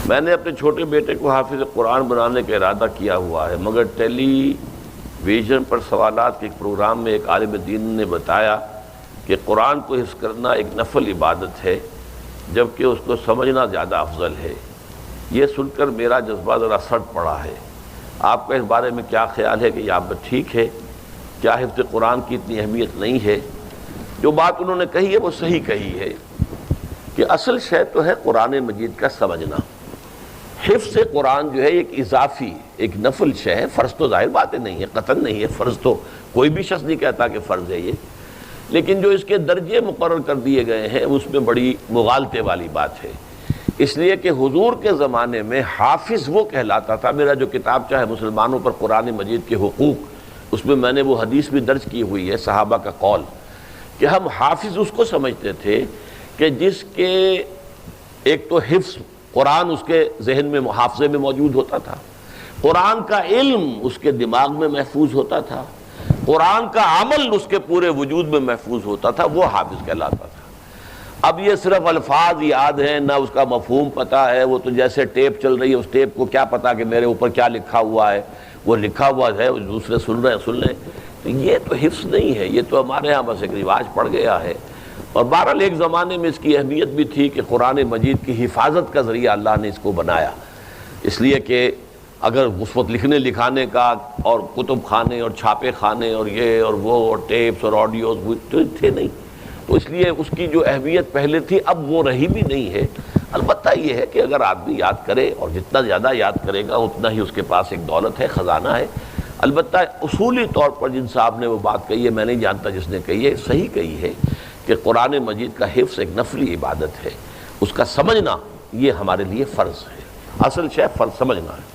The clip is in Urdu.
میں نے اپنے چھوٹے بیٹے کو حافظ قرآن بنانے کا ارادہ کیا ہوا ہے، مگر ٹیلی ویژن پر سوالات کے ایک پروگرام میں ایک عالم دین نے بتایا کہ قرآن کو حفظ کرنا ایک نفل عبادت ہے جبکہ اس کو سمجھنا زیادہ افضل ہے۔ یہ سن کر میرا جذبہ ذرا سٹ پڑا ہے۔ آپ کا اس بارے میں کیا خیال ہے کہ یہ بات ٹھیک ہے؟ کیا حفظ قرآن کی اتنی اہمیت نہیں ہے؟ جو بات انہوں نے کہی ہے وہ صحیح کہی ہے کہ اصل شے تو ہے قرآن مجید کا سمجھنا۔ حفظ قرآن جو ہے ایک اضافی ایک نفل شے ہے، فرض تو ظاہر باتیں نہیں ہے، قطعاً نہیں ہے، فرض تو کوئی بھی شخص نہیں کہتا کہ فرض ہے یہ، لیکن جو اس کے درجے مقرر کر دیے گئے ہیں اس میں بڑی مغالطے والی بات ہے۔ اس لیے کہ حضور کے زمانے میں حافظ وہ کہلاتا تھا۔ میرا جو کتاب ہے مسلمانوں پر قرآن مجید کے حقوق، اس میں میں نے وہ حدیث بھی درج کی ہوئی ہے، صحابہ کا قول، کہ ہم حافظ اس کو سمجھتے تھے کہ جس کے ایک تو حفظ قرآن اس کے ذہن میں حافظے میں موجود ہوتا تھا، قرآن کا علم اس کے دماغ میں محفوظ ہوتا تھا، قرآن کا عمل اس کے پورے وجود میں محفوظ ہوتا تھا، وہ حافظ کہلاتا تھا۔ اب یہ صرف الفاظ یاد ہیں، نہ اس کا مفہوم پتہ ہے، وہ تو جیسے ٹیپ چل رہی ہے، اس ٹیپ کو کیا پتہ کہ میرے اوپر کیا لکھا ہوا ہے، وہ لکھا ہوا ہے دوسرے سن رہے ہیں سن لیں، تو یہ تو حفظ نہیں ہے، یہ تو ہمارے ہاں بس ایک رواج پڑ گیا ہے۔ اور بہرحال ایک زمانے میں اس کی اہمیت بھی تھی کہ قرآن مجید کی حفاظت کا ذریعہ اللہ نے اس کو بنایا، اس لیے کہ اگر اس وقت لکھنے لکھانے کا اور کتب خانے اور چھاپے خانے اور یہ اور وہ اور ٹیپس اور آڈیوز تو تھے نہیں، تو اس لیے اس کی جو اہمیت پہلے تھی اب وہ رہی بھی نہیں ہے۔ البتہ یہ ہے کہ اگر آدمی یاد کرے اور جتنا زیادہ یاد کرے گا اتنا ہی اس کے پاس ایک دولت ہے، خزانہ ہے۔ البتہ اصولی طور پر جن صاحب نے وہ بات کہی ہے، میں نہیں جانتا جس نے کہی ہے، صحیح کہی ہے کہ قرآن مجید کا حفظ ایک نفلی عبادت ہے، اس کا سمجھنا یہ ہمارے لیے فرض ہے، اصل شے فرض سمجھنا ہے۔